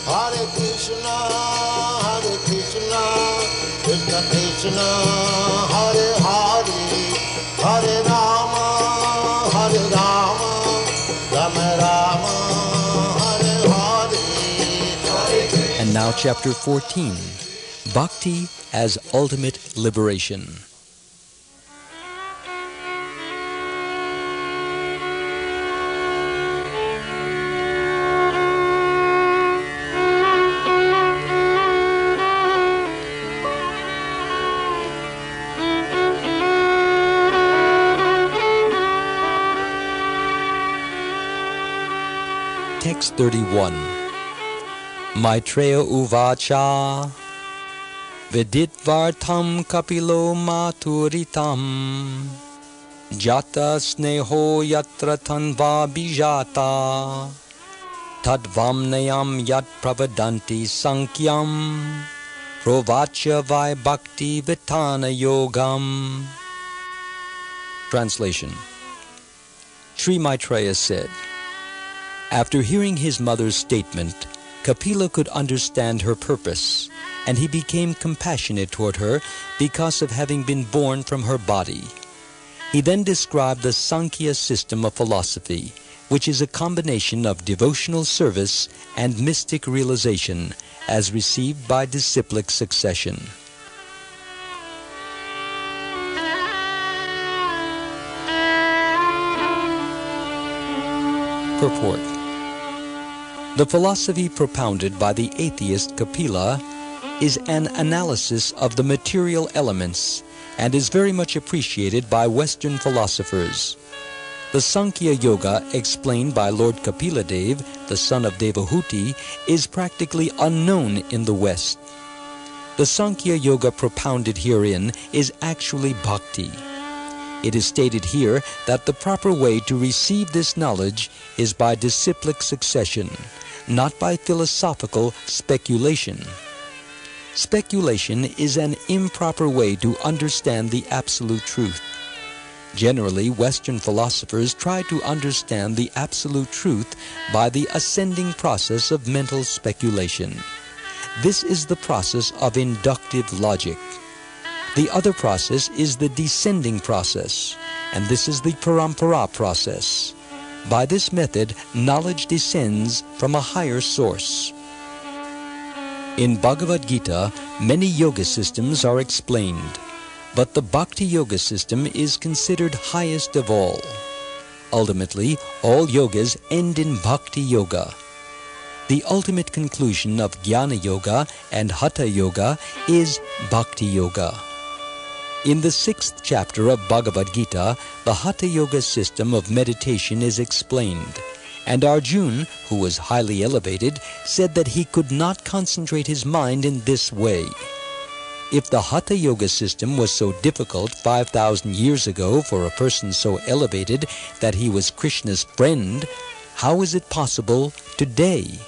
Hare Krishna, Krishna Krishna, Hare Hare, Hare Rama, Rama Rama, Hare Hare. And now chapter 14, Bhakti as Ultimate Liberation. Text 31. Maitreya uvacha viditvartam kapilo maturitam jata sneho yatra tanva bijata tadvamnayam yat pravadanti sankyam provacha vai bhakti vitana yogam. Translation. Sri Maitreya said, after hearing his mother's statement, Kapila could understand her purpose, and he became compassionate toward her because of having been born from her body. He then described the Sankhya system of philosophy, which is a combination of devotional service and mystic realization, as received by disciplic succession. Purport. The philosophy propounded by the atheist Kapila is an analysis of the material elements and is very much appreciated by Western philosophers. The Sankhya Yoga explained by Lord Kapila Dev, the son of Devahuti, is practically unknown in the West. The Sankhya Yoga propounded herein is actually bhakti. It is stated here that the proper way to receive this knowledge is by disciplic succession, not by philosophical speculation. Speculation is an improper way to understand the absolute truth. Generally, Western philosophers try to understand the absolute truth by the ascending process of mental speculation. This is the process of inductive logic. The other process is the descending process, and this is the parampara process. By this method, knowledge descends from a higher source. In Bhagavad Gita, many yoga systems are explained, but the Bhakti Yoga system is considered highest of all. Ultimately, all yogas end in Bhakti Yoga. The ultimate conclusion of Jnana Yoga and Hatha Yoga is Bhakti Yoga. In the 6th chapter of Bhagavad Gita, the Hatha Yoga system of meditation is explained, and Arjuna, who was highly elevated, said that he could not concentrate his mind in this way. If the Hatha Yoga system was so difficult 5,000 years ago for a person so elevated that he was Krishna's friend, how is it possible today?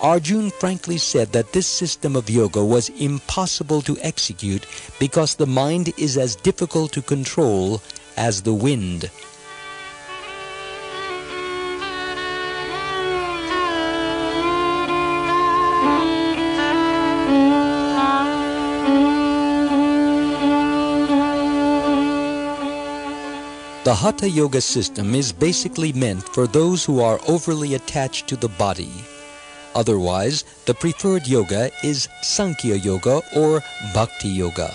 Arjuna frankly said that this system of yoga was impossible to execute because the mind is as difficult to control as the wind. The Hatha Yoga system is basically meant for those who are overly attached to the body. Otherwise, the preferred yoga is Sankhya Yoga or Bhakti Yoga.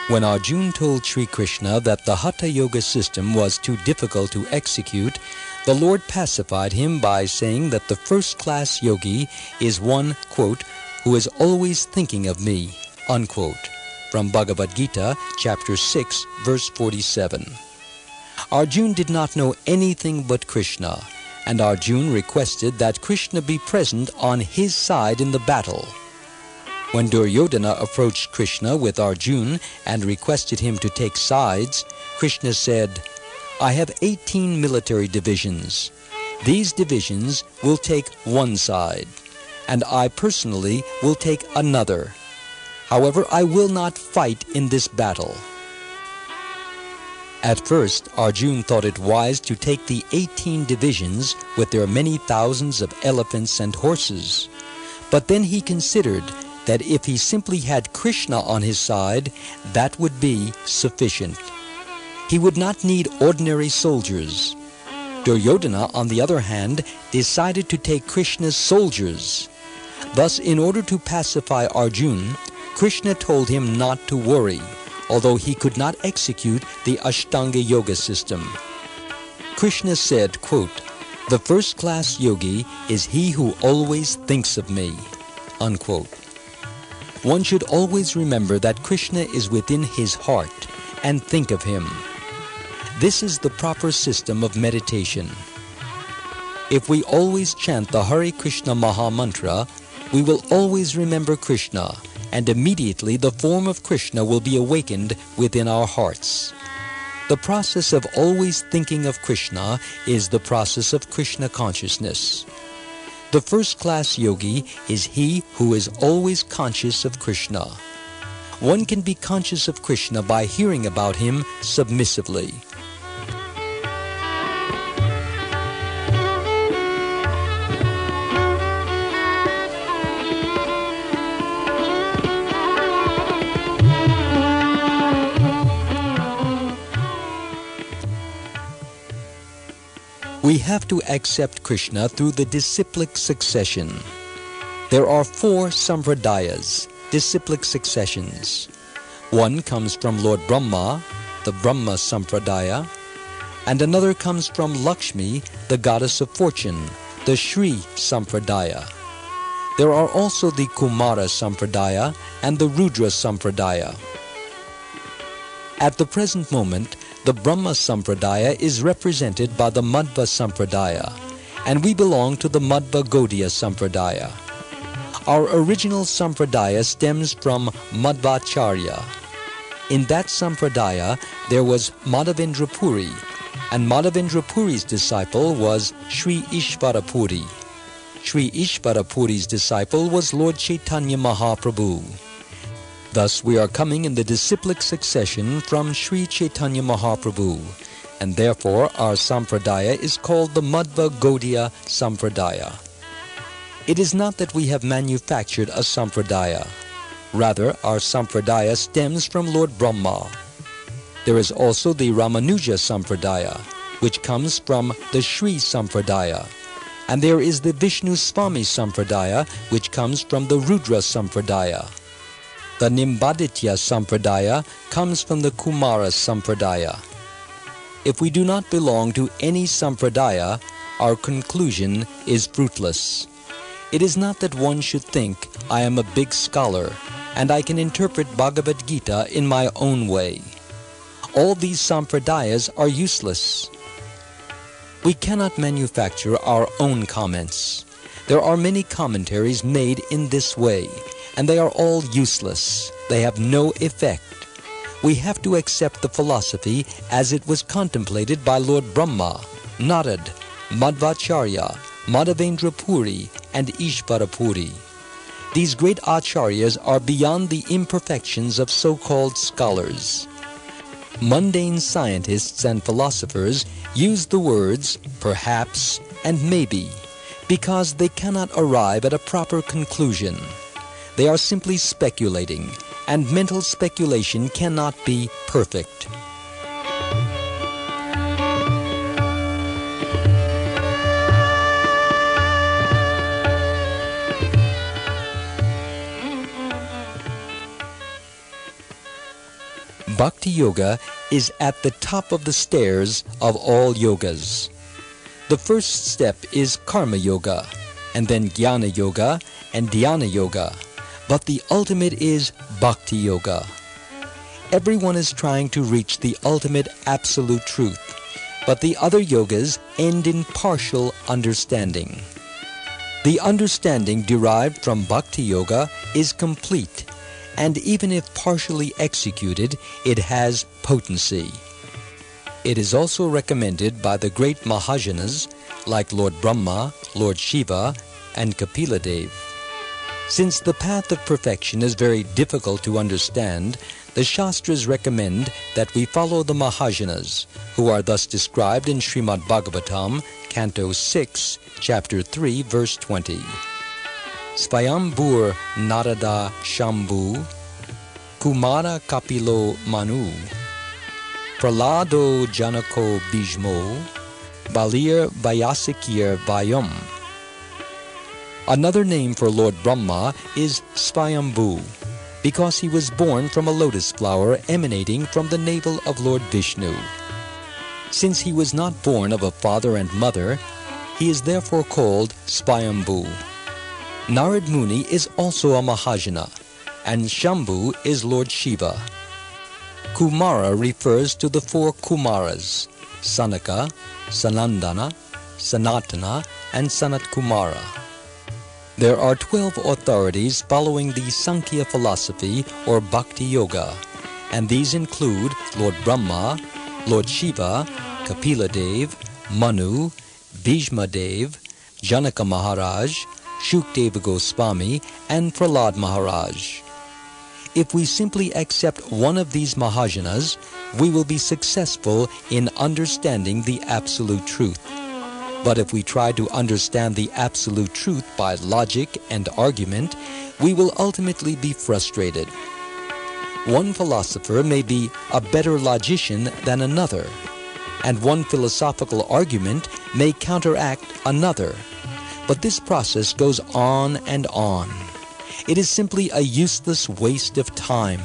When Arjuna told Sri Krishna that the Hatha Yoga system was too difficult to execute, the Lord pacified him by saying that the first-class yogi is one, quote, who is always thinking of me, unquote, from Bhagavad Gita, chapter 6, verse 47. Arjuna did not know anything but Krishna, and Arjuna requested that Krishna be present on his side in the battle. When Duryodhana approached Krishna with Arjuna and requested him to take sides, Krishna said, I have 18 military divisions. These divisions will take one side, and I personally will take another. However, I will not fight in this battle. At first, Arjuna thought it wise to take the 18 divisions with their many thousands of elephants and horses. But then he considered that if he simply had Krishna on his side, that would be sufficient. He would not need ordinary soldiers. Duryodhana, on the other hand, decided to take Krishna's soldiers. Thus, in order to pacify Arjuna, Krishna told him not to worry, although he could not execute the Ashtanga Yoga system. Krishna said, quote, "The first-class yogi is he who always thinks of me," unquote. One should always remember that Krishna is within his heart and think of him. This is the proper system of meditation. If we always chant the Hare Krishna Maha Mantra, we will always remember Krishna, and immediately the form of Krishna will be awakened within our hearts. The process of always thinking of Krishna is the process of Krishna consciousness. The first-class yogi is he who is always conscious of Krishna. One can be conscious of Krishna by hearing about him submissively. We have to accept Krishna through the disciplic succession. There are 4 sampradayas, disciplic successions. One comes from Lord Brahma, the Brahma Sampradaya, and another comes from Lakshmi, the goddess of fortune, the Shri Sampradaya. There are also the Kumara Sampradaya and the Rudra Sampradaya. At the present moment, the Brahma Sampradaya is represented by the Madhva Sampradaya, and we belong to the Madhva Gaudiya Sampradaya. Our original Sampradaya stems from Madhvacharya. In that Sampradaya, there was Madhavendra Puri, and Madhavendra Puri's disciple was Sri Ishvara Puri. Sri Ishvara Puri's disciple was Lord Chaitanya Mahaprabhu. Thus, we are coming in the disciplic succession from Sri Chaitanya Mahaprabhu, and therefore our Sampradaya is called the Madhva Gaudiya Sampradaya. It is not that we have manufactured a Sampradaya. Rather, our Sampradaya stems from Lord Brahma. There is also the Ramanuja Sampradaya, which comes from the Sri Sampradaya, and there is the Vishnu Swami Sampradaya, which comes from the Rudra Sampradaya. The Nimbaditya Sampradaya comes from the Kumara Sampradaya. If we do not belong to any Sampradaya, our conclusion is fruitless. It is not that one should think, I am a big scholar, and I can interpret Bhagavad Gita in my own way. All these Sampradayas are useless. We cannot manufacture our own comments. There are many commentaries made in this way, and they are all useless. They have no effect. We have to accept the philosophy as it was contemplated by Lord Brahma, Narad, Madhvacharya, Madhavendra Puri, and Ishvara Puri. These great acharyas are beyond the imperfections of so-called scholars. Mundane scientists and philosophers use the words perhaps and maybe because they cannot arrive at a proper conclusion. They are simply speculating, and mental speculation cannot be perfect. Bhakti Yoga is at the top of the stairs of all yogas. The first step is Karma Yoga, and then Jnana Yoga and Dhyana Yoga. But the ultimate is Bhakti Yoga. Everyone is trying to reach the ultimate absolute truth, but the other yogas end in partial understanding. The understanding derived from Bhakti Yoga is complete, and even if partially executed, it has potency. It is also recommended by the great Mahajanas like Lord Brahma, Lord Shiva, and Kapila Dev. Since the path of perfection is very difficult to understand, the Shastras recommend that we follow the Mahajanas, who are thus described in Srimad Bhagavatam, Canto 6, Chapter 3, Verse 20. Svayambhur Narada Shambhu, Kumara Kapilo Manu, Pralado Janako Bhishmo, Balir Vyasikir Vayam. Another name for Lord Brahma is Svayambhu, because he was born from a lotus flower emanating from the navel of Lord Vishnu. Since he was not born of a father and mother, he is therefore called Svayambhu. Narad Muni is also a Mahajana, and Shambhu is Lord Shiva. Kumara refers to the four Kumaras, Sanaka, Sanandana, Sanatana, and Sanat Kumara. There are 12 authorities following the Sankhya philosophy or Bhakti Yoga, and these include Lord Brahma, Lord Shiva, Kapila Dev, Manu, Bhishma Dev, Janaka Maharaj, Shukdeva Goswami, and Prahlad Maharaj. If we simply accept one of these Mahajanas, we will be successful in understanding the absolute truth. But if we try to understand the absolute truth by logic and argument, we will ultimately be frustrated. One philosopher may be a better logician than another, and one philosophical argument may counteract another. But this process goes on and on. It is simply a useless waste of time.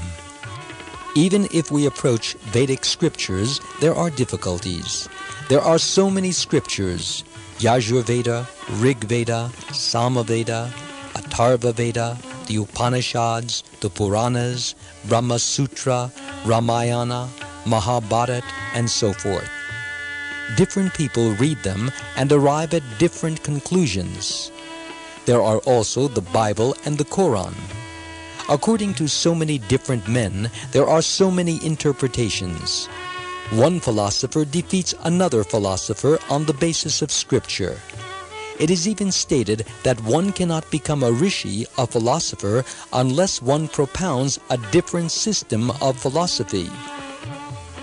Even if we approach Vedic scriptures, there are difficulties. There are so many scriptures: Yajurveda, Rigveda, Samaveda, Atharva Veda, the Upanishads, the Puranas, Brahma Sutra, Ramayana, Mahabharata, and so forth. Different people read them and arrive at different conclusions. There are also the Bible and the Quran. According to so many different men, there are so many interpretations. One philosopher defeats another philosopher on the basis of scripture. It is even stated that one cannot become a rishi, a philosopher, unless one propounds a different system of philosophy.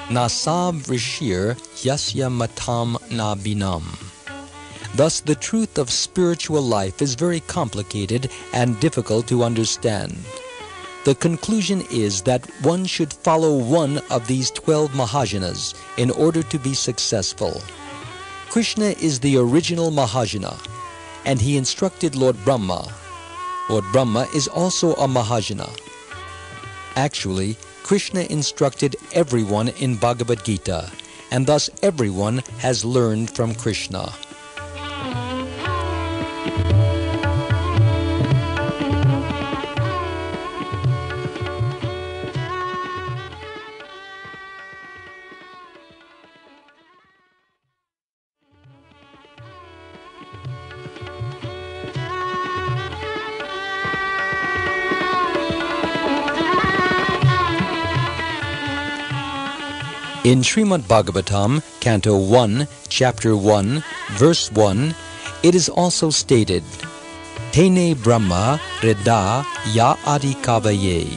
Nasab rishir yasya matam na binam. Thus, the truth of spiritual life is very complicated and difficult to understand. The conclusion is that one should follow one of these 12 Mahajanas in order to be successful. Krishna is the original Mahajana, and he instructed Lord Brahma. Lord Brahma is also a Mahajana. Actually, Krishna instructed everyone in Bhagavad Gita, and thus everyone has learned from Krishna. In Srimad Bhagavatam, Canto 1, Chapter 1, Verse 1, it is also stated, Tene Brahma Reda Ya Adi Kavaye.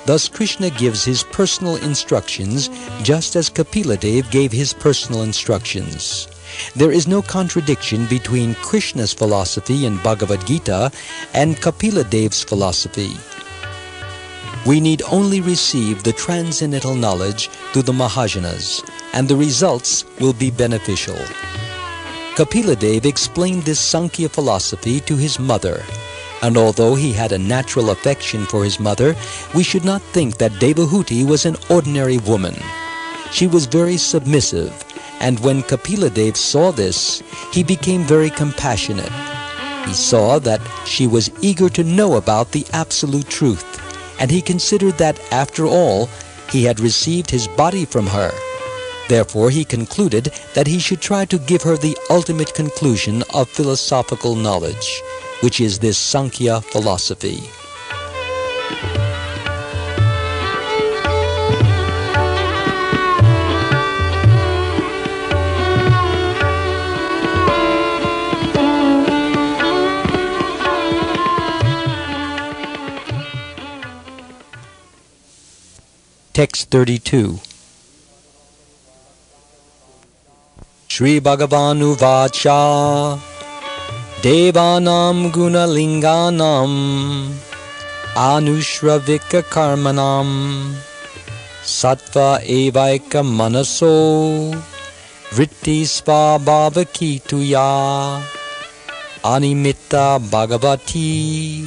Thus Krishna gives his personal instructions just as Kapila Dev gave his personal instructions. There is no contradiction between Krishna's philosophy in Bhagavad Gita and Kapila Dev's philosophy. We need only receive the transcendental knowledge through the Mahajanas, and the results will be beneficial. Kapila Dev explained this Sankhya philosophy to his mother, and although he had a natural affection for his mother, we should not think that Devahuti was an ordinary woman. She was very submissive, and when Kapila Dev saw this, he became very compassionate. He saw that she was eager to know about the absolute truth, and he considered that, after all, he had received his body from her. Therefore, he concluded that he should try to give her the ultimate conclusion of philosophical knowledge, which is this Sankhya philosophy. Text 32. Shri Bhagavanu Vacha Devanam Gunalinganam Anushravika Karmanam Sattva Evaika Manaso Vritti Svabhavakituya Animita Bhagavati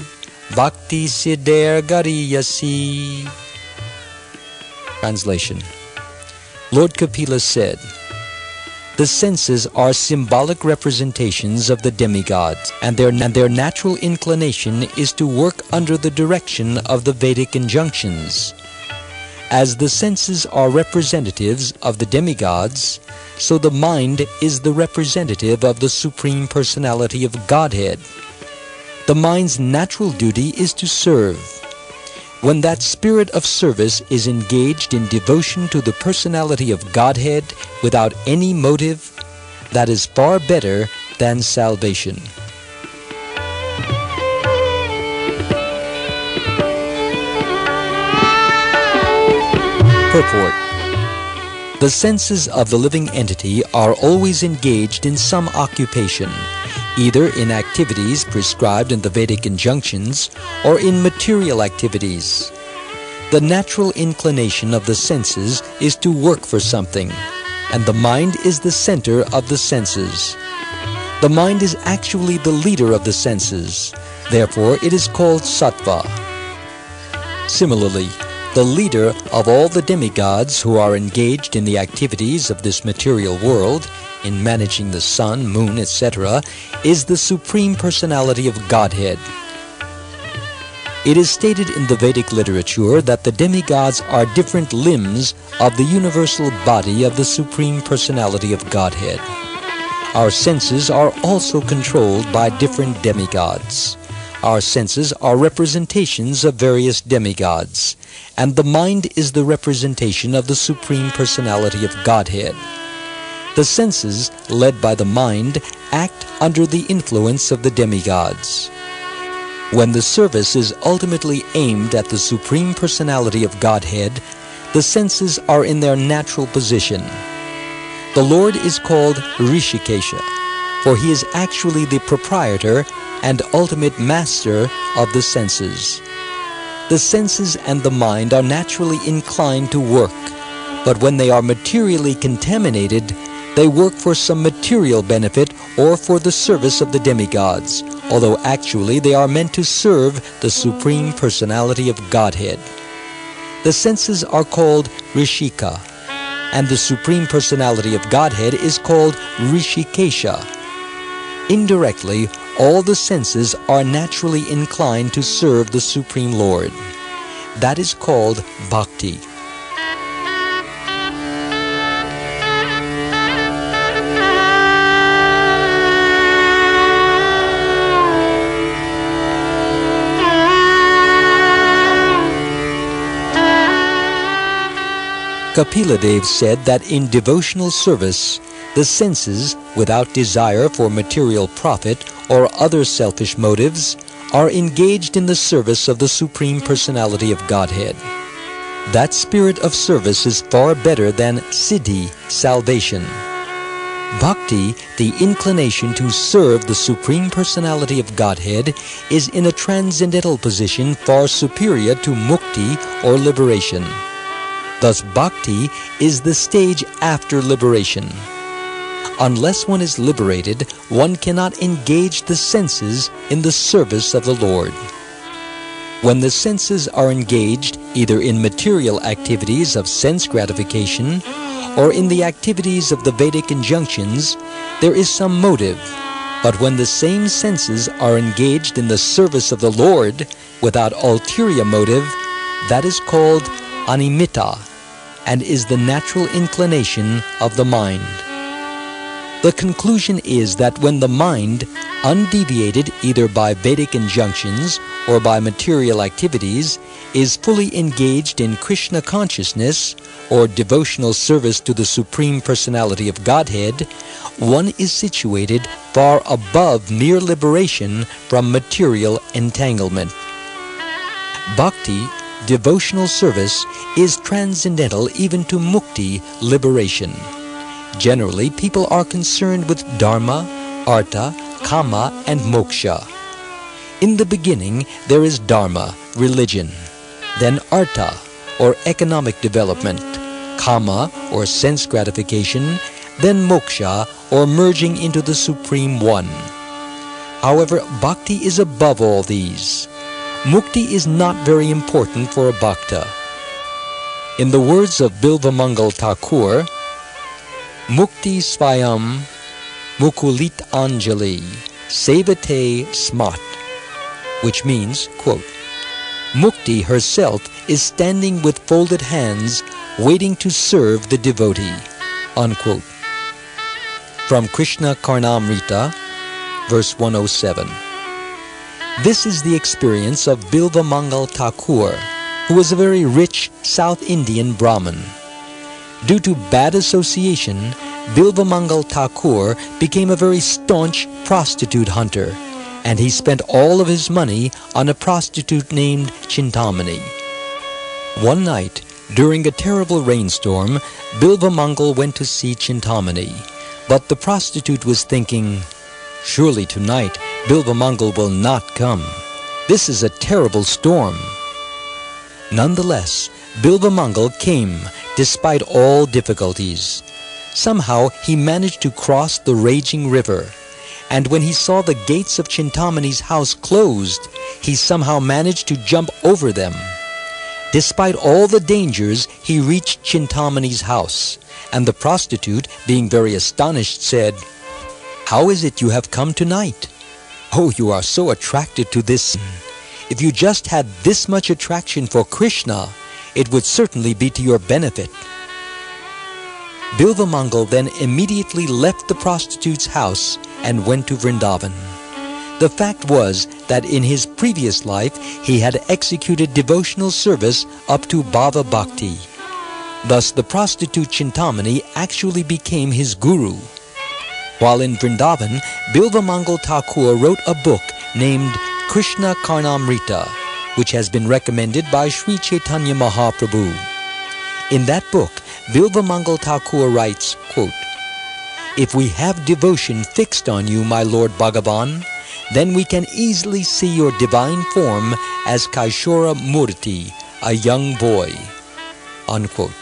Bhakti Siddher Gariyasi. Translation. Lord Kapila said, "The senses are symbolic representations of the demigods, and their natural inclination is to work under the direction of the Vedic injunctions. As the senses are representatives of the demigods, so the mind is the representative of the Supreme Personality of Godhead. The mind's natural duty is to serve. When that spirit of service is engaged in devotion to the personality of Godhead without any motive, that is far better than salvation." Purport. The senses of the living entity are always engaged in some occupation, either in activities prescribed in the Vedic injunctions or in material activities. The natural inclination of the senses is to work for something, and the mind is the center of the senses. The mind is actually the leader of the senses, therefore it is called sattva. Similarly, the leader of all the demigods who are engaged in the activities of this material world, in managing the sun, moon, etc., is the Supreme Personality of Godhead. It is stated in the Vedic literature that the demigods are different limbs of the universal body of the Supreme Personality of Godhead. Our senses are also controlled by different demigods. Our senses are representations of various demigods, and the mind is the representation of the Supreme Personality of Godhead. The senses, led by the mind, act under the influence of the demigods. When the service is ultimately aimed at the Supreme Personality of Godhead, the senses are in their natural position. The Lord is called Rishikesha, for he is actually the proprietor and ultimate master of the senses. The senses and the mind are naturally inclined to work, but when they are materially contaminated, they work for some material benefit or for the service of the demigods, although actually they are meant to serve the Supreme Personality of Godhead. The senses are called Rishika, and the Supreme Personality of Godhead is called Rishikesha. Indirectly, all the senses are naturally inclined to serve the Supreme Lord. That is called bhakti. Kapila Dev said that in devotional service, the senses, without desire for material profit or other selfish motives, are engaged in the service of the Supreme Personality of Godhead. That spirit of service is far better than siddhi, salvation. Bhakti, the inclination to serve the Supreme Personality of Godhead, is in a transcendental position far superior to mukti or liberation. Thus, bhakti is the stage after liberation. Unless one is liberated, one cannot engage the senses in the service of the Lord. When the senses are engaged either in material activities of sense gratification or in the activities of the Vedic injunctions, there is some motive. But when the same senses are engaged in the service of the Lord without ulterior motive, that is called animita, and is the natural inclination of the mind. The conclusion is that when the mind, undeviated either by Vedic injunctions or by material activities, is fully engaged in Krishna consciousness or devotional service to the Supreme Personality of Godhead, one is situated far above mere liberation from material entanglement. Bhakti, devotional service is transcendental even to mukti, liberation. Generally, people are concerned with dharma, artha, kama, and moksha. In the beginning, there is dharma, religion, then artha, or economic development, kama, or sense gratification, then moksha, or merging into the Supreme One. However, bhakti is above all these. Mukti is not very important for a bhakta. In the words of Bilvamangal Thakur, Mukti Svayam Mukulit Anjali Sevate Smat, which means, quote, Mukti herself is standing with folded hands, waiting to serve the devotee, unquote. From Krishna Karnamrita, verse 107. This is the experience of Bilvamangal Thakur, who was a very rich South Indian Brahmin. Due to bad association, Bilvamangal Thakur became a very staunch prostitute hunter, and he spent all of his money on a prostitute named Chintamani. One night, during a terrible rainstorm, Bilvamangal went to see Chintamani, but the prostitute was thinking, surely tonight Bilvamangal will not come. This is a terrible storm. Nonetheless, Bilvamangal came despite all difficulties. Somehow he managed to cross the raging river, and when he saw the gates of Chintamani's house closed, he somehow managed to jump over them. Despite all the dangers, he reached Chintamani's house, and the prostitute, being very astonished, said, How is it you have come tonight? Oh, you are so attracted to this. If you just had this much attraction for Krishna, it would certainly be to your benefit. Bilvamangal then immediately left the prostitute's house and went to Vrindavan. The fact was that in his previous life he had executed devotional service up to Bhava Bhakti. Thus the prostitute Chintamani actually became his guru. While in Vrindavan, Bilvamangal Thakur wrote a book named Krishna Karnamrita, which has been recommended by Sri Chaitanya Mahaprabhu. In that book, Bilvamangal Thakur writes, quote, If we have devotion fixed on you, my Lord Bhagavan, then we can easily see your divine form as Kaishora Murti, a young boy, unquote.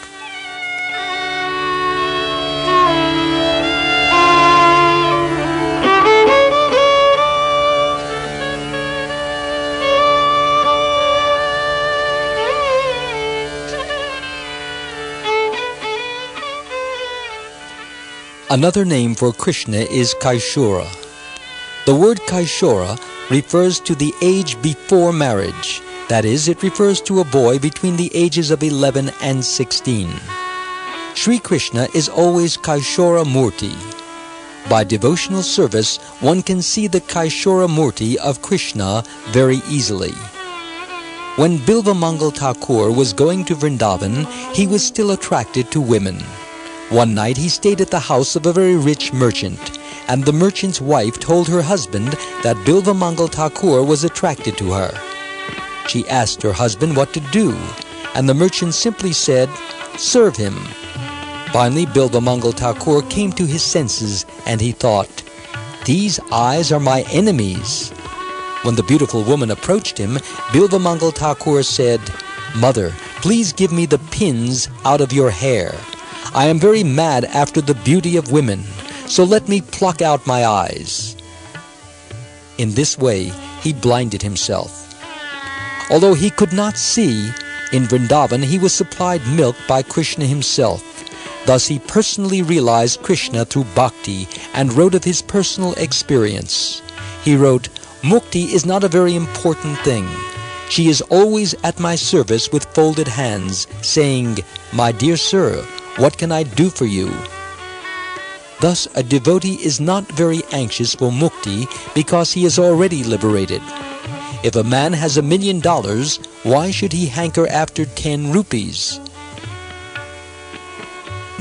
Another name for Krishna is Kaishora. The word Kaishora refers to the age before marriage. That is, it refers to a boy between the ages of 11 and 16. Sri Krishna is always Kaishora Murti. By devotional service, one can see the Kaishora Murti of Krishna very easily. When Bilvamangal Thakur was going to Vrindavan, he was still attracted to women. One night he stayed at the house of a very rich merchant, and the merchant's wife told her husband that Bilvamangal Thakur was attracted to her. She asked her husband what to do, and the merchant simply said, serve him. Finally, Bilvamangal Thakur came to his senses, and he thought, these eyes are my enemies. When the beautiful woman approached him, Bilvamangal Thakur said, Mother, please give me the pins out of your hair. I am very mad after the beauty of women, so let me pluck out my eyes. In this way, he blinded himself. Although he could not see, in Vrindavan he was supplied milk by Krishna himself. Thus he personally realized Krishna through bhakti and wrote of his personal experience. He wrote, Mukti is not a very important thing. She is always at my service with folded hands, saying, My dear sir, what can I do for you? Thus, a devotee is not very anxious for mukti because he is already liberated. If a man has $1 million, why should he hanker after 10 rupees?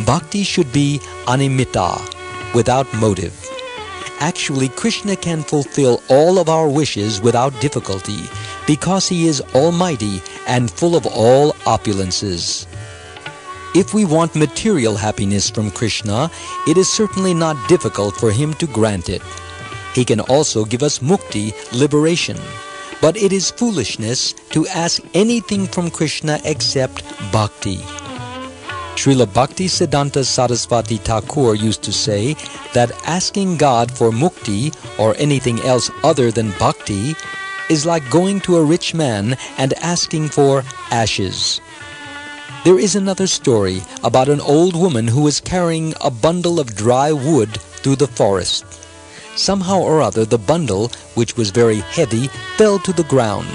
Bhakti should be animita, without motive. Actually, Krishna can fulfill all of our wishes without difficulty because he is almighty and full of all opulences. If we want material happiness from Krishna, it is certainly not difficult for him to grant it. He can also give us mukti, liberation. But it is foolishness to ask anything from Krishna except bhakti. Srila Bhakti Siddhanta Saraswati Thakur used to say that asking God for mukti or anything else other than bhakti is like going to a rich man and asking for ashes. There is another story about an old woman who was carrying a bundle of dry wood through the forest. Somehow or other the bundle, which was very heavy, fell to the ground.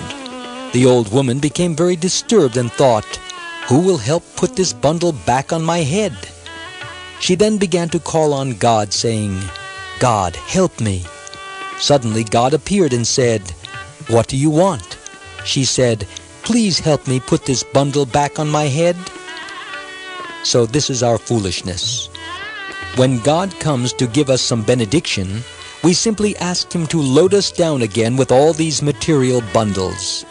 The old woman became very disturbed and thought, "Who will help put this bundle back on my head?" She then began to call on God, saying, "God, help me." Suddenly God appeared and said, "What do you want?" She said, "Please help me put this bundle back on my head." So this is our foolishness. When God comes to give us some benediction, we simply ask him to load us down again with all these material bundles.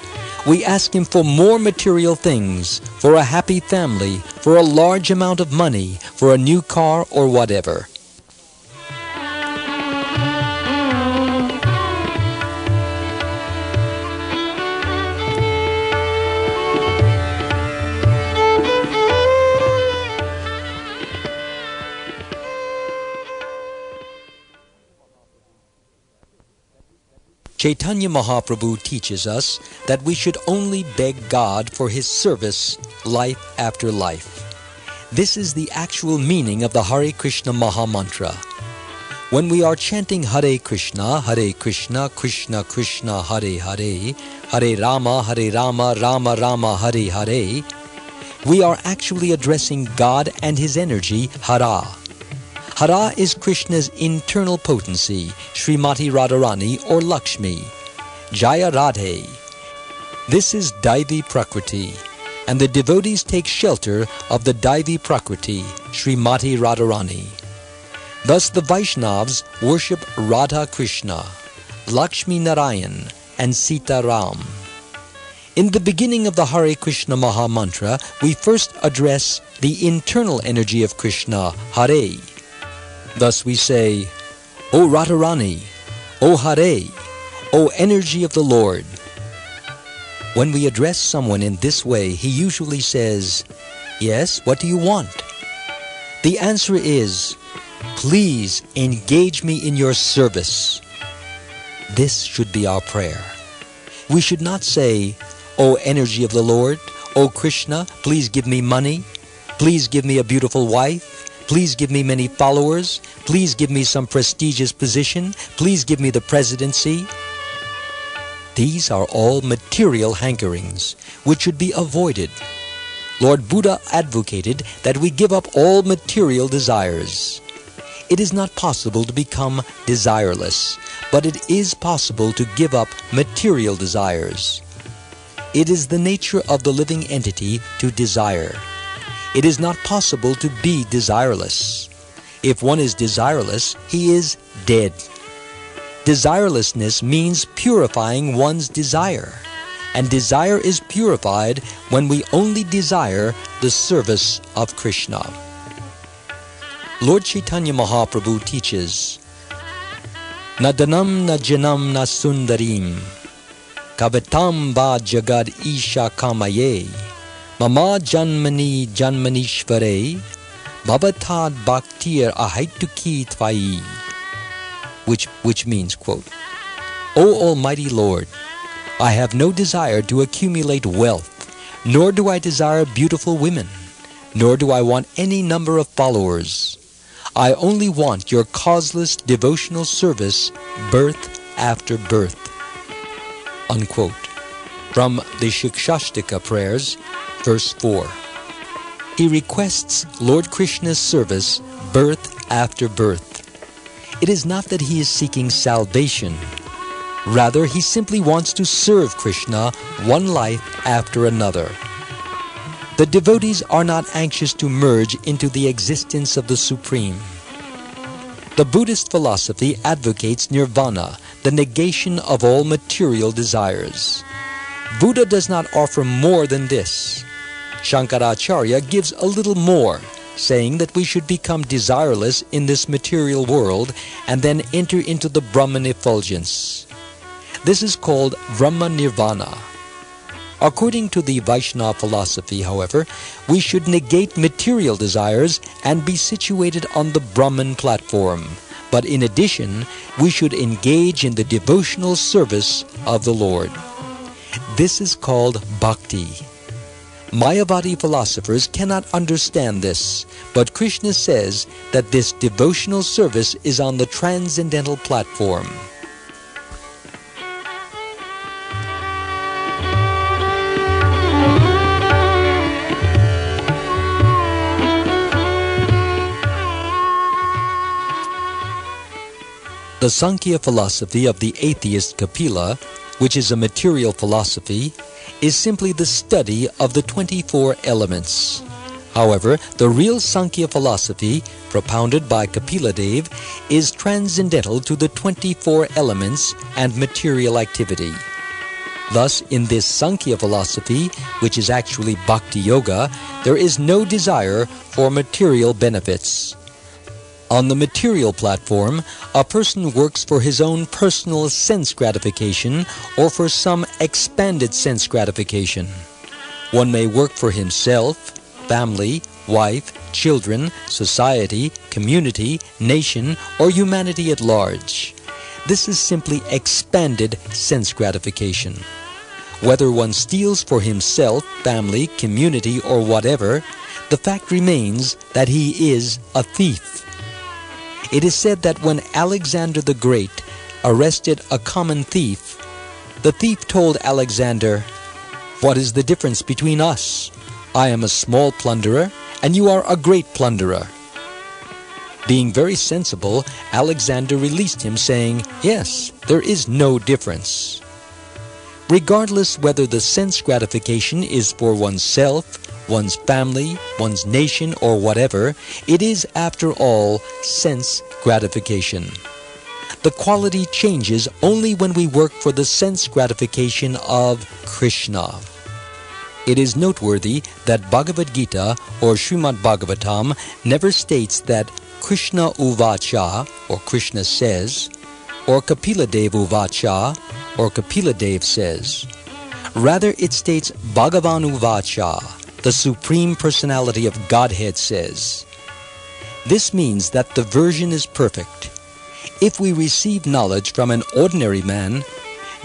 We ask him for more material things, for a happy family, for a large amount of money, for a new car or whatever. Chaitanya Mahaprabhu teaches us that we should only beg God for his service life after life. This is the actual meaning of the Hare Krishna Maha Mantra. When we are chanting Hare Krishna, Krishna Krishna, Hare Hare, Hare Rama, Rama Rama, Hare Hare, we are actually addressing God and his energy, Hara. Hara is Krishna's internal potency, Srimati Radharani or Lakshmi, Jaya Radhe. This is Daivi Prakriti, and the devotees take shelter of the Daivi Prakriti, Srimati Radharani. Thus the Vaishnavas worship Radha Krishna, Lakshmi Narayan, and Sita Ram. In the beginning of the Hare Krishna Maha Mantra, we first address the internal energy of Krishna, Hare. Thus we say, O Radharani, O Hare, O energy of the Lord. When we address someone in this way, he usually says, "Yes, what do you want?" The answer is, "Please engage me in your service." This should be our prayer. We should not say, "O energy of the Lord, O Krishna, please give me money, please give me a beautiful wife, please give me many followers, please give me some prestigious position, please give me the presidency." These are all material hankerings, which should be avoided. Lord Buddha advocated that we give up all material desires. It is not possible to become desireless, but it is possible to give up material desires. It is the nature of the living entity to desire. It is not possible to be desireless. If one is desireless, he is dead. Desirelessness means purifying one's desire, and desire is purified when we only desire the service of Krishna. Lord Chaitanya Mahaprabhu teaches, "Na dhanam na janam na sundarim, kavitam va jagad isha kamaye, mama janmani janmanishvare, bhavatad bhaktir ahaituki tvai," which means, quote, "O Almighty Lord, I have no desire to accumulate wealth, nor do I desire beautiful women, nor do I want any number of followers. I only want your causeless devotional service, birth after birth." Unquote. From the Shikshashtika prayers, verse 4. He requests Lord Krishna's service, birth after birth. It is not that he is seeking salvation. Rather, he simply wants to serve Krishna one life after another. The devotees are not anxious to merge into the existence of the Supreme. The Buddhist philosophy advocates nirvana, the negation of all material desires. Buddha does not offer more than this. Shankaracharya gives a little more, saying that we should become desireless in this material world and then enter into the Brahman effulgence. This is called Brahma Nirvana. According to the Vaishnava philosophy, however, we should negate material desires and be situated on the Brahman platform. But in addition, we should engage in the devotional service of the Lord. This is called bhakti. Mayavadi philosophers cannot understand this, but Krishna says that this devotional service is on the transcendental platform. The Sankhya philosophy of the atheist Kapila, which is a material philosophy, is simply the study of the 24 elements. However, the real Sankhya philosophy, propounded by Kapila Dev, is transcendental to the 24 elements and material activity. Thus, in this Sankhya philosophy, which is actually Bhakti Yoga, there is no desire for material benefits. On the material platform, a person works for his own personal sense gratification or for some expanded sense gratification. One may work for himself, family, wife, children, society, community, nation, or humanity at large. This is simply expanded sense gratification. Whether one steals for himself, family, community, or whatever, the fact remains that he is a thief. It is said that when Alexander the Great arrested a common thief, the thief told Alexander, "What is the difference between us? I am a small plunderer, and you are a great plunderer." Being very sensible, Alexander released him, saying, "Yes, there is no difference." Regardless whether the sense gratification is for oneself, one's family, one's nation, or whatever, it is, after all, sense gratification. The quality changes only when we work for the sense gratification of Krishna. It is noteworthy that Bhagavad Gita or Srimad Bhagavatam never states that Krishna Uvacha, or Krishna says, or Kapila Dev Uvacha, or Kapila Dev says. Rather, it states Bhagavan Uvacha, the Supreme Personality of Godhead says. This means that the version is perfect. If we receive knowledge from an ordinary man,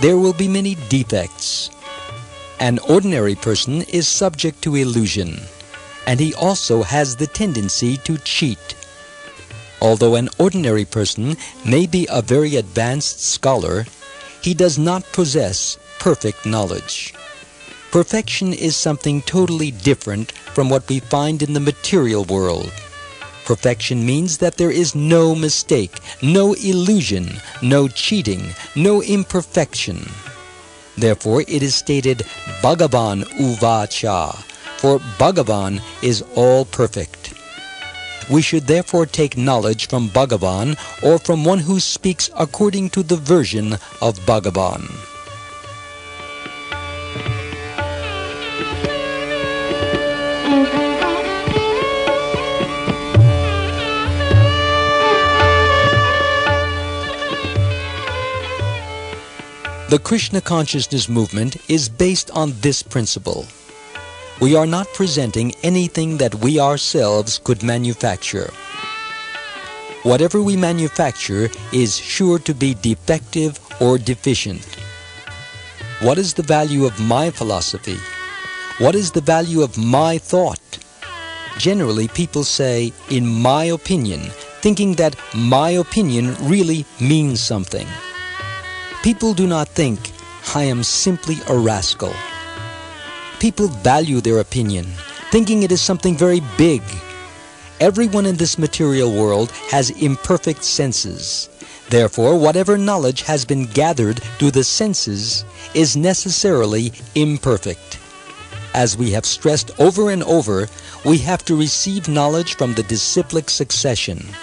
there will be many defects. An ordinary person is subject to illusion, and he also has the tendency to cheat. Although an ordinary person may be a very advanced scholar, he does not possess perfect knowledge. Perfection is something totally different from what we find in the material world. Perfection means that there is no mistake, no illusion, no cheating, no imperfection. Therefore, it is stated Bhagavan Uvacha, for Bhagavan is all perfect. We should therefore take knowledge from Bhagavan or from one who speaks according to the version of Bhagavan. The Krishna consciousness movement is based on this principle. We are not presenting anything that we ourselves could manufacture. Whatever we manufacture is sure to be defective or deficient. What is the value of my philosophy? What is the value of my thought? Generally, people say, "in my opinion," thinking that my opinion really means something. People do not think, "I am simply a rascal." People value their opinion, thinking it is something very big. Everyone in this material world has imperfect senses. Therefore, whatever knowledge has been gathered through the senses is necessarily imperfect. As we have stressed over and over, we have to receive knowledge from the disciplic succession.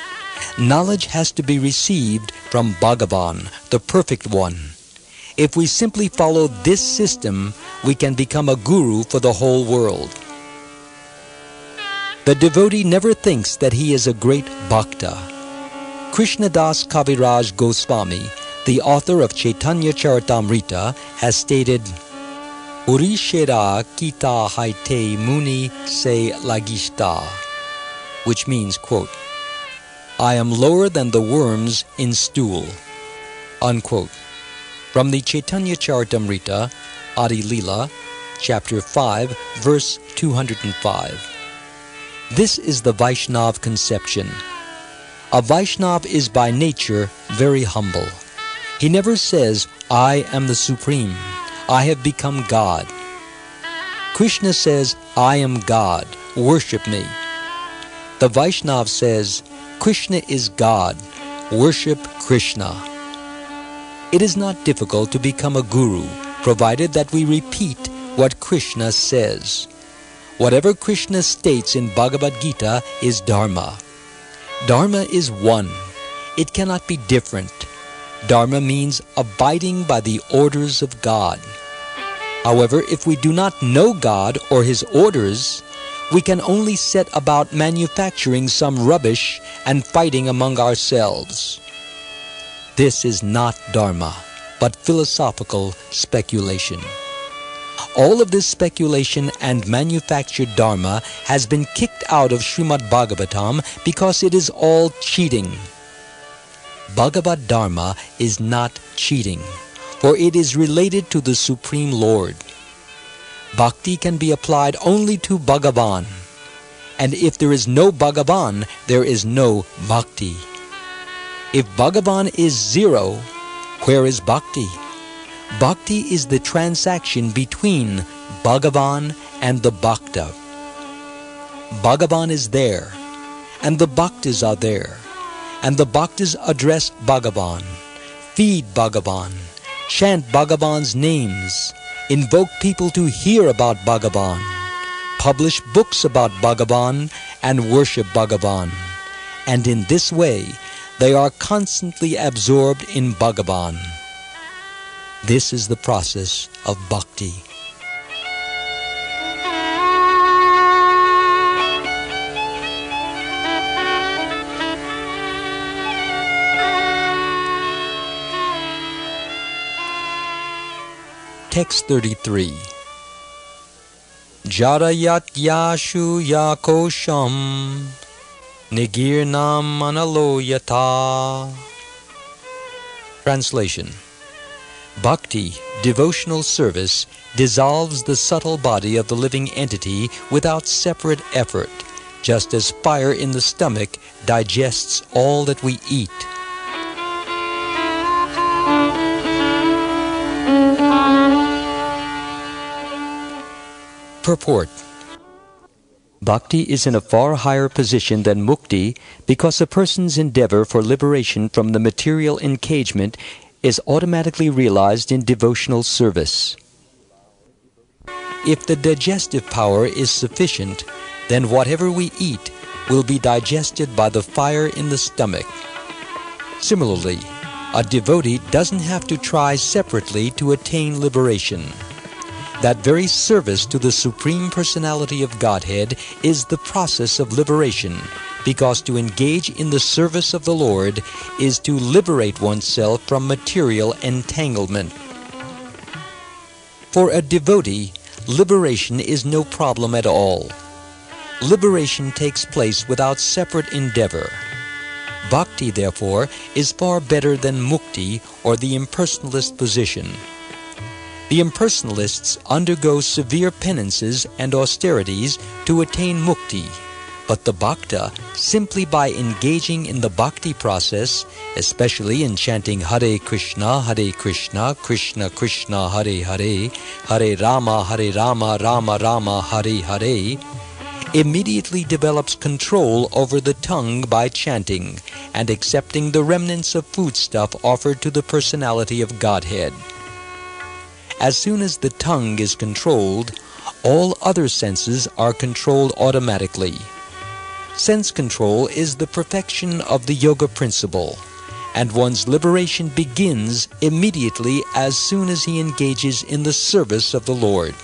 Knowledge has to be received from Bhagavan, the perfect one. If we simply follow this system, we can become a guru for the whole world. The devotee never thinks that he is a great bhakta. Krishnadas Kaviraj Goswami, the author of Chaitanya Charitamrita, has stated, Urishera kita haite muni se lagishta, which means, quote, I am lower than the worms in stool, unquote. From the Chaitanya Charitamrita, Adi Lila, chapter 5, verse 205. This is the Vaishnav conception. A Vaishnav is by nature very humble. He never says, I am the Supreme, I have become God. Krishna says, I am God, worship me. The Vaishnav says, Krishna is God, worship Krishna. It is not difficult to become a guru, provided that we repeat what Krishna says. Whatever Krishna states in Bhagavad Gita is Dharma. Dharma is one. It cannot be different. Dharma means abiding by the orders of God. However, if we do not know God or His orders, we can only set about manufacturing some rubbish and fighting among ourselves. This is not Dharma, but philosophical speculation. All of this speculation and manufactured Dharma has been kicked out of Srimad Bhagavatam because it is all cheating. Bhagavad Dharma is not cheating, for it is related to the Supreme Lord. Bhakti can be applied only to Bhagavan, and if there is no Bhagavan, there is no Bhakti. If Bhagavan is zero, where is Bhakti? Bhakti is the transaction between Bhagavan and the Bhakta. Bhagavan is there, and the Bhaktas are there, and the Bhaktas address Bhagavan, feed Bhagavan, chant Bhagavan's names, invoke people to hear about Bhagavan, publish books about Bhagavan, and worship Bhagavan. And in this way, they are constantly absorbed in Bhagavan. This is the process of bhakti. Text 33. Jarayat yashu yakosham nigirnam analoyata. Translation. Bhakti, devotional service, dissolves the subtle body of the living entity without separate effort, just as fire in the stomach digests all that we eat. Purport. Bhakti is in a far higher position than mukti because a person's endeavor for liberation from the material encagement is automatically realized in devotional service. If the digestive power is sufficient, then whatever we eat will be digested by the fire in the stomach. Similarly, a devotee doesn't have to try separately to attain liberation. That very service to the Supreme Personality of Godhead is the process of liberation, because to engage in the service of the Lord is to liberate oneself from material entanglement. For a devotee, liberation is no problem at all. Liberation takes place without separate endeavor. Bhakti, therefore, is far better than mukti or the impersonalist position. The impersonalists undergo severe penances and austerities to attain mukti, but the bhakta, simply by engaging in the bhakti process, especially in chanting Hare Krishna, Krishna Krishna, Hare Hare, Hare Rama, Rama Rama, Hare Hare, immediately develops control over the tongue by chanting and accepting the remnants of foodstuff offered to the personality of Godhead. As soon as the tongue is controlled, all other senses are controlled automatically. Sense control is the perfection of the yoga principle, and one's liberation begins immediately as soon as he engages in the service of the Lord.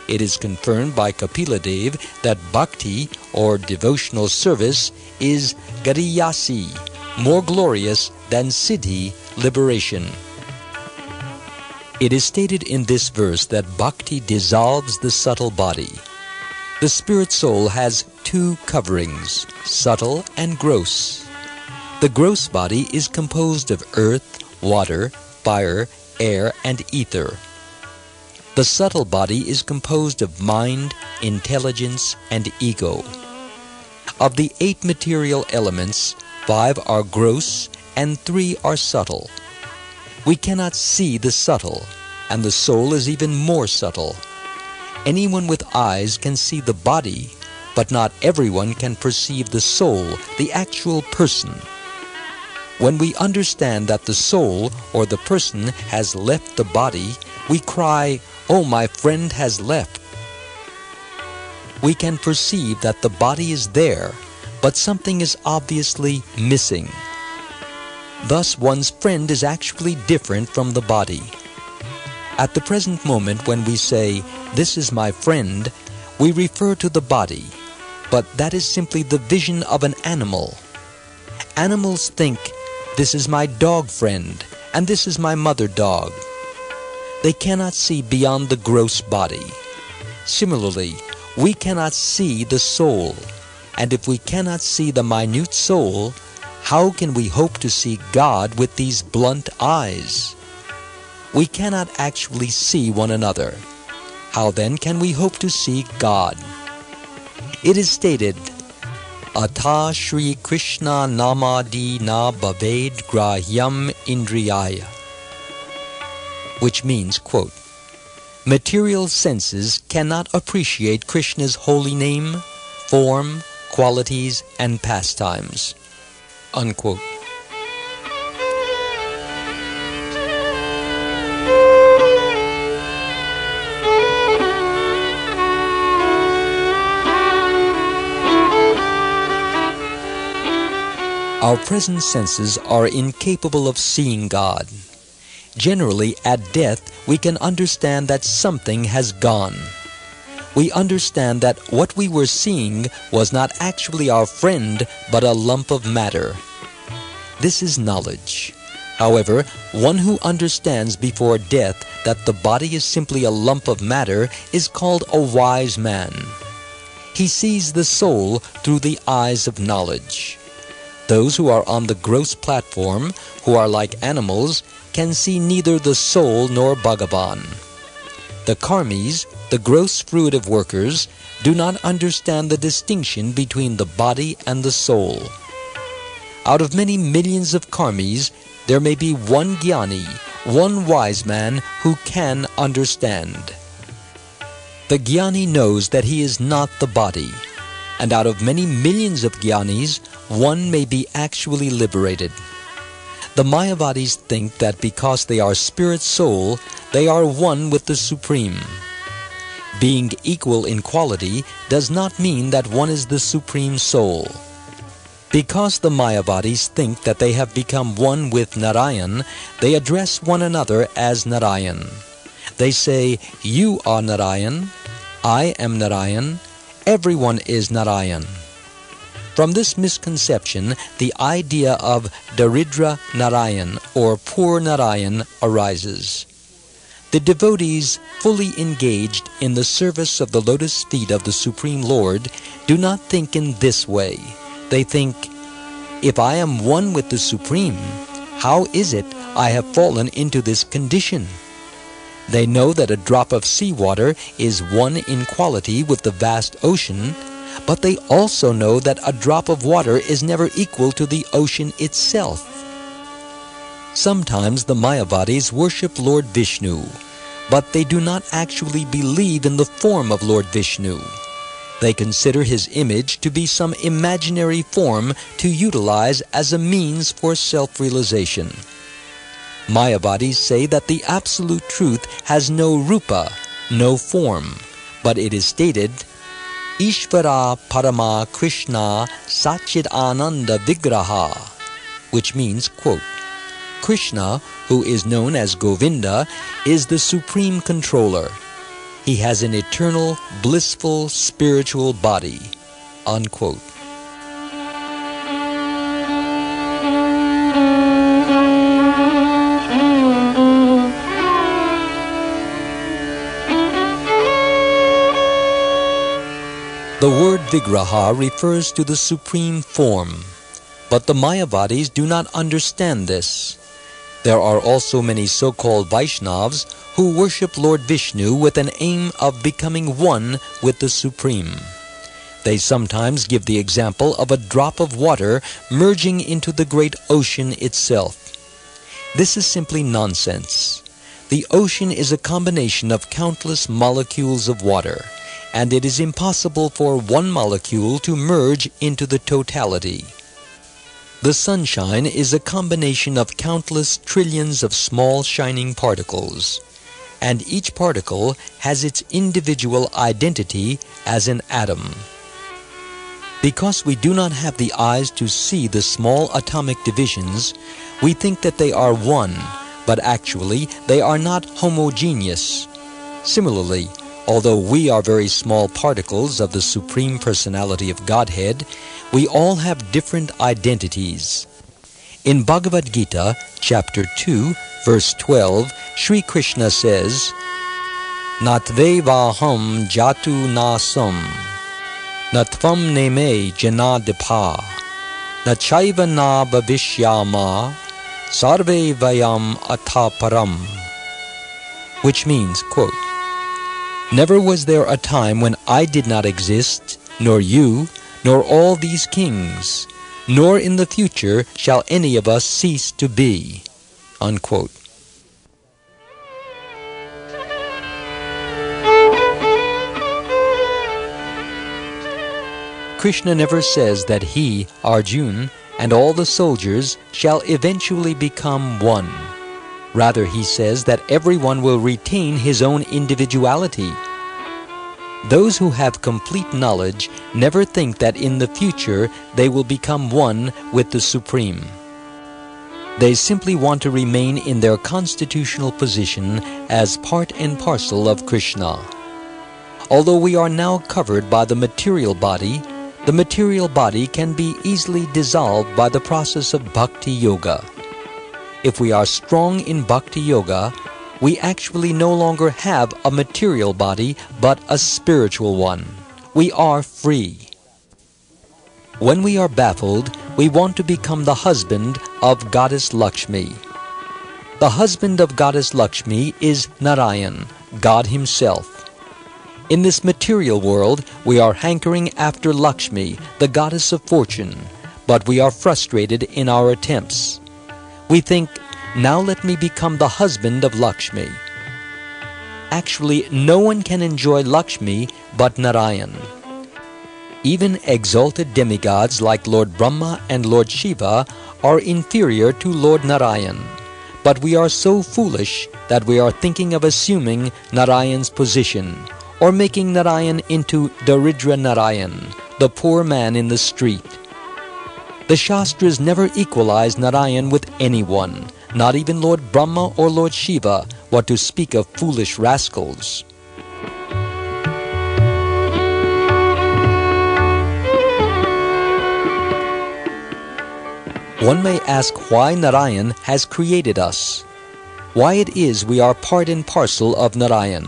It is confirmed by Kapila Dev that bhakti, or devotional service, is gariyasi, more glorious than siddhi, liberation. It is stated in this verse that bhakti dissolves the subtle body. The spirit soul has two coverings, subtle and gross. The gross body is composed of earth, water, fire, air, and ether. The subtle body is composed of mind, intelligence, and ego. Of the 8 material elements, 5 are gross and 3 are subtle. We cannot see the subtle, and the soul is even more subtle. Anyone with eyes can see the body, but not everyone can perceive the soul, the actual person. When we understand that the soul, or the person, has left the body, we cry, "Oh, my friend has left." We can perceive that the body is there, but something is obviously missing. Thus, one's friend is actually different from the body. At the present moment when we say, "This is my friend," we refer to the body, but that is simply the vision of an animal. Animals think, "This is my dog friend, and this is my mother dog." They cannot see beyond the gross body. Similarly, we cannot see the soul, and if we cannot see the minute soul, how can we hope to see God with these blunt eyes? We cannot actually see one another. How then can we hope to see God? It is stated, "Ata Shri Krishna namadi na bhaved grahyam indriyaya," which means, quote, "Material senses cannot appreciate Krishna's holy name, form, qualities, and pastimes," unquote. Our present senses are incapable of seeing God. Generally, at death, we can understand that something has gone. We understand that what we were seeing was not actually our friend, but a lump of matter. This is knowledge. However, one who understands before death that the body is simply a lump of matter is called a wise man. He sees the soul through the eyes of knowledge. Those who are on the gross platform, who are like animals, can see neither the soul nor Bhagavan. The karmis, the gross fruitive workers, do not understand the distinction between the body and the soul. Out of many millions of karmis, there may be one jnani, one wise man who can understand. The jnani knows that he is not the body, and out of many millions of jnanis, one may be actually liberated. The Mayavadis think that because they are spirit soul, they are one with the Supreme. Being equal in quality does not mean that one is the Supreme Soul. Because the Mayavadis think that they have become one with Narayan, they address one another as Narayan. They say, "You are Narayan, I am Narayan, everyone is Narayan." From this misconception, the idea of Daridra Narayan, or poor Narayan, arises. The devotees fully engaged in the service of the lotus feet of the Supreme Lord do not think in this way. They think, "If I am one with the Supreme, how is it I have fallen into this condition?" They know that a drop of seawater is one in quality with the vast ocean, but they also know that a drop of water is never equal to the ocean itself. Sometimes the Mayavadis worship Lord Vishnu, but they do not actually believe in the form of Lord Vishnu. They consider his image to be some imaginary form to utilize as a means for self-realization. Mayavadis say that the absolute truth has no rupa, no form, but it is stated, "Ishvara Parama Krishna Satchid Ananda Vigraha." which means, quote, Krishna, who is known as Govinda, is the supreme controller. He has an eternal, blissful, spiritual body, unquote. The word Vigraha refers to the supreme form, but the Mayavadis do not understand this. There are also many so-called Vaishnavas who worship Lord Vishnu with an aim of becoming one with the Supreme. They sometimes give the example of a drop of water merging into the great ocean itself. This is simply nonsense. The ocean is a combination of countless molecules of water, and it is impossible for one molecule to merge into the totality. The sunshine is a combination of countless trillions of small shining particles, and each particle has its individual identity as an atom. Because we do not have the eyes to see the small atomic divisions, we think that they are one, but actually they are not homogeneous. Similarly, although we are very small particles of the Supreme Personality of Godhead, we all have different identities. In Bhagavad Gita, chapter 2, verse 12, Sri Krishna says, Natvevaham jatu nasam, natvam neme janadipha, nachaiva na bhavishyama, sarve vayam athaparam. Which means, quote, Never was there a time when I did not exist, nor you, nor all these kings, nor in the future shall any of us cease to be. Unquote. Krishna never says that he, Arjuna, and all the soldiers shall eventually become one. Rather, he says that everyone will retain his own individuality. Those who have complete knowledge never think that in the future they will become one with the Supreme. They simply want to remain in their constitutional position as part and parcel of Krishna. Although we are now covered by the material body can be easily dissolved by the process of Bhakti Yoga. If we are strong in Bhakti Yoga, we actually no longer have a material body, but a spiritual one. We are free. When we are baffled, we want to become the husband of Goddess Lakshmi. The husband of Goddess Lakshmi is Narayan, God Himself. In this material world, we are hankering after Lakshmi, the goddess of fortune, but we are frustrated in our attempts. We think, now let me become the husband of Lakshmi. Actually, no one can enjoy Lakshmi but Narayan. Even exalted demigods like Lord Brahma and Lord Shiva are inferior to Lord Narayan. But we are so foolish that we are thinking of assuming Narayan's position, or making Narayan into Daridra Narayan, the poor man in the street. The Shastras never equalize Narayan with anyone, not even Lord Brahma or Lord Shiva, what to speak of foolish rascals. One may ask why Narayan has created us, why it is we are part and parcel of Narayan.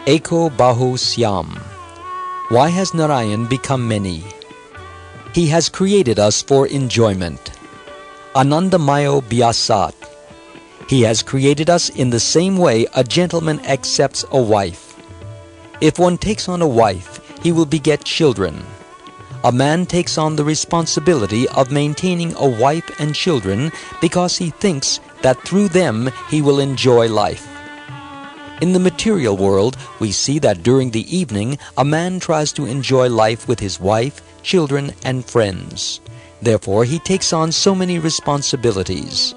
Eko Bahu Syam. Why has Narayan become many? He has created us for enjoyment. Anandamayo Byasat. He has created us in the same way a gentleman accepts a wife. If one takes on a wife, he will beget children. A man takes on the responsibility of maintaining a wife and children because he thinks that through them he will enjoy life. In the material world, we see that during the evening, a man tries to enjoy life with his wife, children, and friends. Therefore, he takes on so many responsibilities.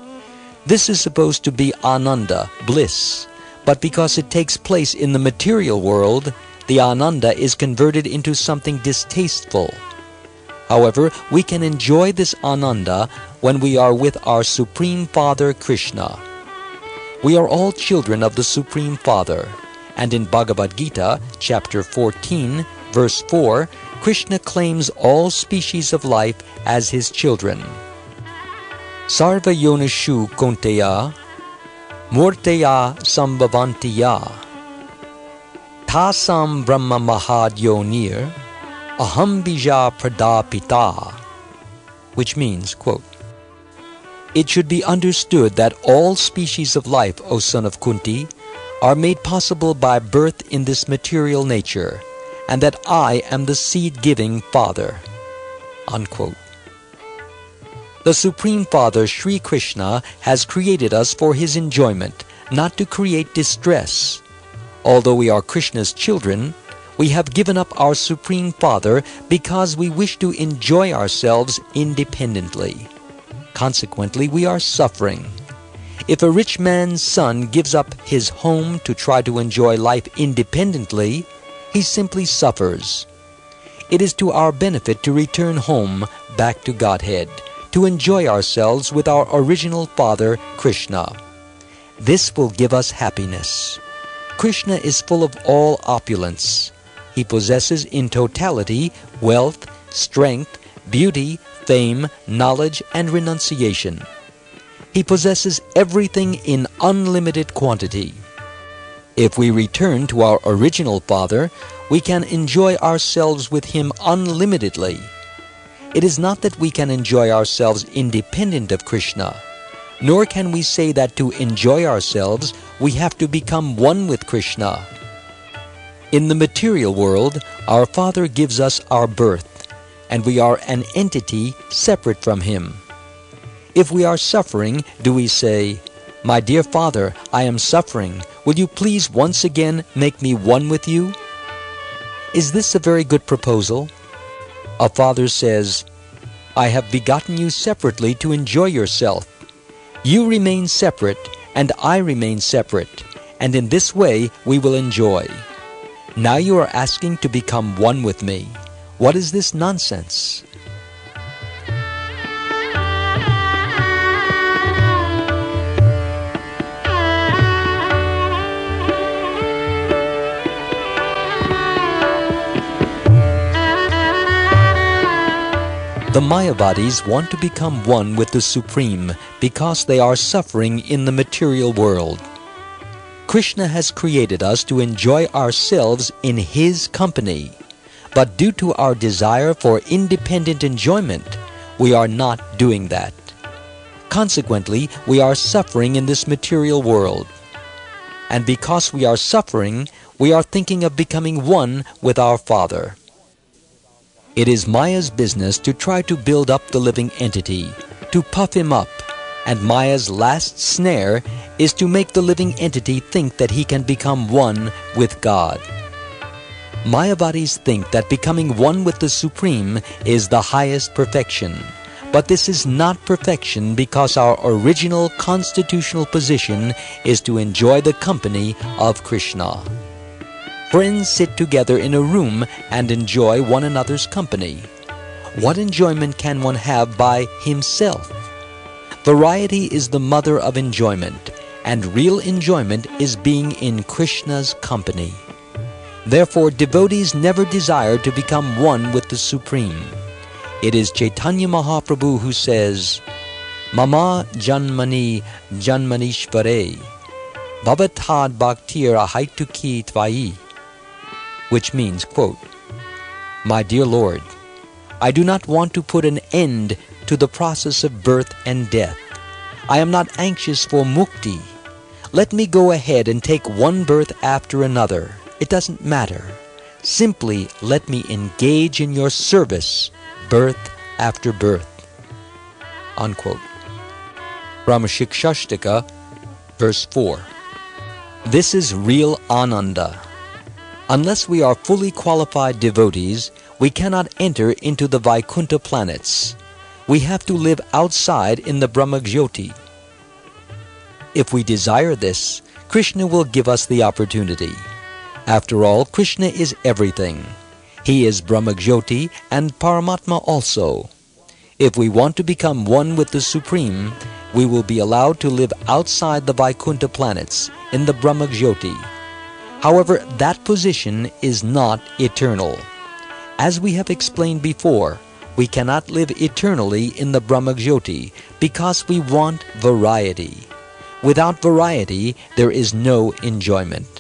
This is supposed to be ananda, bliss, but because it takes place in the material world, the ananda is converted into something distasteful. However, we can enjoy this Ananda when we are with our Supreme Father Krishna. We are all children of the Supreme Father, and in Bhagavad Gita, chapter 14, verse 4, Krishna claims all species of life as his children. Sarva yonishu konteya, murteya sambhavantiya, tasam brahma mahadyonir, aham bija pradapita, which means, quote, "It should be understood that all species of life, O son of Kunti, are made possible by birth in this material nature, and that I am the seed-giving Father." Unquote. The Supreme Father, Sri Krishna, has created us for his enjoyment, not to create distress. Although we are Krishna's children, we have given up our Supreme Father because we wish to enjoy ourselves independently. Consequently, we are suffering. If a rich man's son gives up his home to try to enjoy life independently, he simply suffers. It is to our benefit to return home back to Godhead, to enjoy ourselves with our original Father, Krishna. This will give us happiness. Krishna is full of all opulence. He possesses in totality wealth, strength, beauty, fame, knowledge, and renunciation. He possesses everything in unlimited quantity. If we return to our original Father, we can enjoy ourselves with him unlimitedly. It is not that we can enjoy ourselves independent of Krishna, nor can we say that to enjoy ourselves we have to become one with Krishna. In the material world, our Father gives us our birth, and we are an entity separate from him. If we are suffering, do we say, "My dear Father, I am suffering. Will you please once again make me one with you?" Is this a very good proposal? A father says, "I have begotten you separately to enjoy yourself. You remain separate, and I remain separate, and in this way we will enjoy. Now you are asking to become one with me. What is this nonsense?" The Mayavadis want to become one with the Supreme because they are suffering in the material world. Krishna has created us to enjoy ourselves in his company, but due to our desire for independent enjoyment, we are not doing that. Consequently, we are suffering in this material world. And because we are suffering, we are thinking of becoming one with our Father. It is Maya's business to try to build up the living entity, to puff him up, and Maya's last snare is to make the living entity think that he can become one with God. Mayavadis think that becoming one with the Supreme is the highest perfection, but this is not perfection because our original constitutional position is to enjoy the company of Krishna. Friends sit together in a room and enjoy one another's company. What enjoyment can one have by himself? Variety is the mother of enjoyment, and real enjoyment is being in Krishna's company. Therefore, devotees never desire to become one with the Supreme. It is Chaitanya Mahaprabhu who says, "Mama janmani janmanishvare, bhavatad bhaktir ahaituki tvai," which means, quote, "My dear Lord, I do not want to put an end to the process of birth and death. I am not anxious for mukti. Let me go ahead and take one birth after another. It doesn't matter. Simply let me engage in your service, birth after birth." Unquote. Brahmashikshashtaka, verse 4. This is real Ananda. Unless we are fully qualified devotees, we cannot enter into the Vaikuntha planets. We have to live outside in the Brahmajyoti. If we desire this, Krishna will give us the opportunity. After all, Krishna is everything. He is Brahmajyoti and Paramatma also. If we want to become one with the Supreme, we will be allowed to live outside the Vaikuntha planets in the Brahmajyoti. However, that position is not eternal. As we have explained before, we cannot live eternally in the Brahmajyoti because we want variety. Without variety, there is no enjoyment.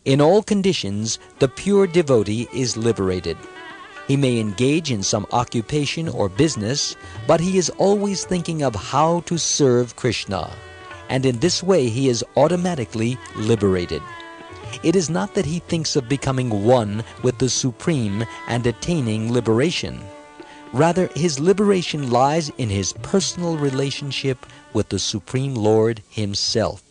In all conditions, the pure devotee is liberated. He may engage in some occupation or business, but he is always thinking of how to serve Krishna, and in this way he is automatically liberated. It is not that he thinks of becoming one with the Supreme and attaining liberation. Rather, his liberation lies in his personal relationship with the Supreme Lord Himself.